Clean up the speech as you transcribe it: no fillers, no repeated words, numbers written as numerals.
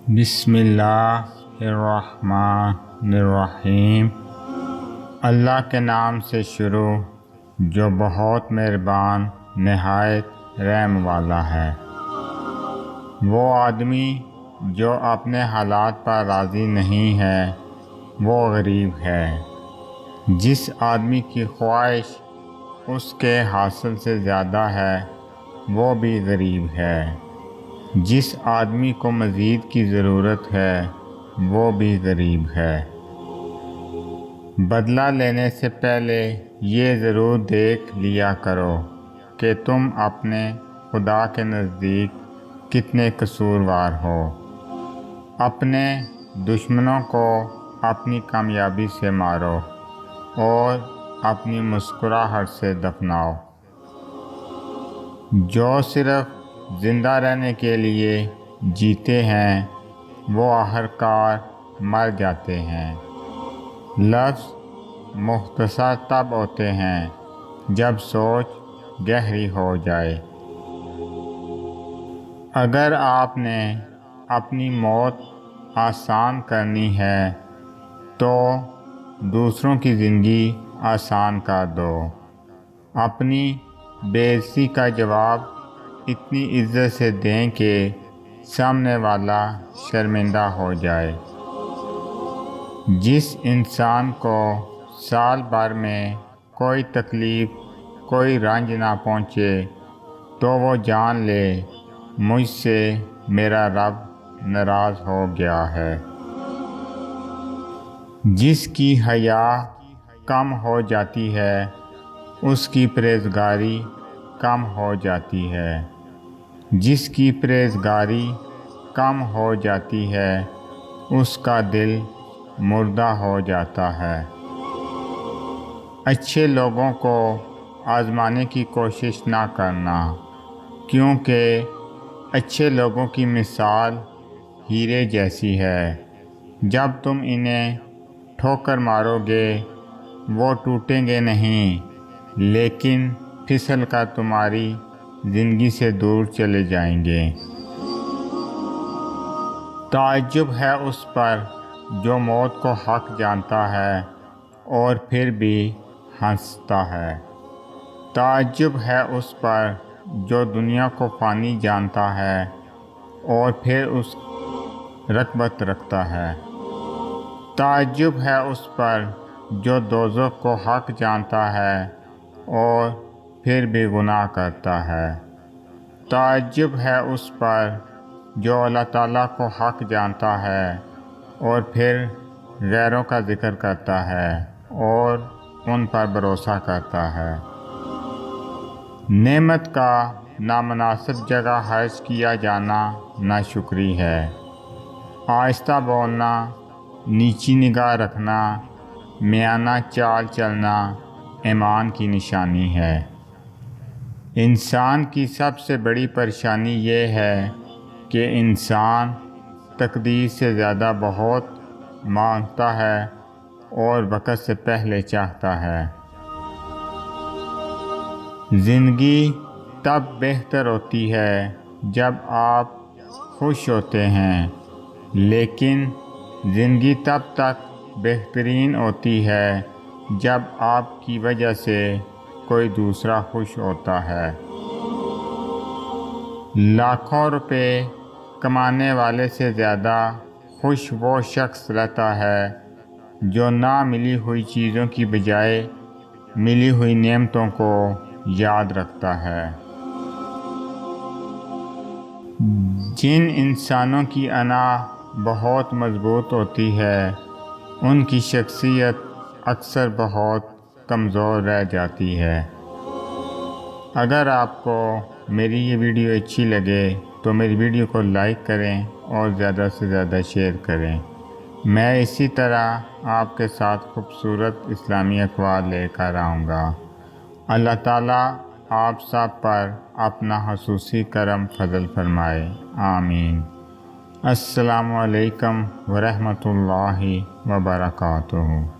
بسم اللہ الرحمن الرحیم۔ اللہ کے نام سے شروع جو بہت مہربان نہایت رحم والا ہے۔ وہ آدمی جو اپنے حالات پر راضی نہیں ہے وہ غریب ہے۔ جس آدمی کی خواہش اس کے حاصل سے زیادہ ہے وہ بھی غریب ہے۔ جس آدمی کو مزید کی ضرورت ہے وہ بھی غریب ہے۔ بدلہ لینے سے پہلے یہ ضرور دیکھ لیا کرو کہ تم اپنے خدا کے نزدیک کتنے قصوروار ہو۔ اپنے دشمنوں کو اپنی کامیابی سے مارو اور اپنی مسکراہٹ سے دفناؤ۔ جو صرف زندہ رہنے کے لیے جیتے ہیں وہ آخرکار مر جاتے ہیں۔ لفظ مختصر تب ہوتے ہیں جب سوچ گہری ہو جائے۔ اگر آپ نے اپنی موت آسان کرنی ہے تو دوسروں کی زندگی آسان کر دو۔ اپنی بے عزتی کا جواب اتنی عزت سے دیں کہ سامنے والا شرمندہ ہو جائے۔ جس انسان کو سال بھر میں کوئی تکلیف کوئی رنج نہ پہنچے تو وہ جان لے مجھ سے میرا رب ناراض ہو گیا ہے۔ جس کی حیا کم ہو جاتی ہے اس کی پرہیزگاری کم ہو جاتی ہے۔ جس کی پرہیزگاری کم ہو جاتی ہے اس کا دل مردہ ہو جاتا ہے۔ اچھے لوگوں کو آزمانے کی کوشش نہ کرنا، کیونکہ اچھے لوگوں کی مثال ہیرے جیسی ہے۔ جب تم انہیں ٹھوکر مارو گے وہ ٹوٹیں گے نہیں لیکن پھسل کر تمہاری زندگی سے دور چلے جائیں گے۔ تعجب ہے اس پر جو موت کو حق جانتا ہے اور پھر بھی ہنستا ہے۔ تعجب ہے اس پر جو دنیا کو فانی جانتا ہے اور پھر اس رغبت رکھتا ہے۔ تعجب ہے اس پر جو دوزخ کو حق جانتا ہے اور پھر بھی گناہ کرتا ہے۔ تعجب ہے اس پر جو اللہ تعالیٰ کو حق جانتا ہے اور پھر غیروں کا ذکر کرتا ہے اور ان پر بھروسہ کرتا ہے۔ نعمت کا نامناسب جگہ خرچ کیا جانا ناشکری ہے۔ آہستہ بولنا، نیچی نگاہ رکھنا، میانہ چال چلنا ایمان کی نشانی ہے۔ انسان کی سب سے بڑی پریشانی یہ ہے کہ انسان تقدیر سے زیادہ بہت مانگتا ہے اور وقت سے پہلے چاہتا ہے۔ زندگی تب بہتر ہوتی ہے جب آپ خوش ہوتے ہیں، لیکن زندگی تب تک بہترین ہوتی ہے جب آپ کی وجہ سے کوئی دوسرا خوش ہوتا ہے۔ لاکھوں روپے کمانے والے سے زیادہ خوش وہ شخص رہتا ہے جو نہ ملی ہوئی چیزوں کی بجائے ملی ہوئی نعمتوں کو یاد رکھتا ہے۔ جن انسانوں کی انا بہت مضبوط ہوتی ہے ان کی شخصیت اکثر بہت کمزور رہ جاتی ہے۔ اگر آپ کو میری یہ ویڈیو اچھی لگے تو میری ویڈیو کو لائک کریں اور زیادہ سے زیادہ شیئر کریں۔ میں اسی طرح آپ کے ساتھ خوبصورت اسلامی اقوال لے کر آؤں گا۔ اللہ تعالیٰ آپ سب پر اپنا خصوصی کرم فضل فرمائے، آمین۔ السلام علیکم ورحمۃ اللہ وبرکاتہ۔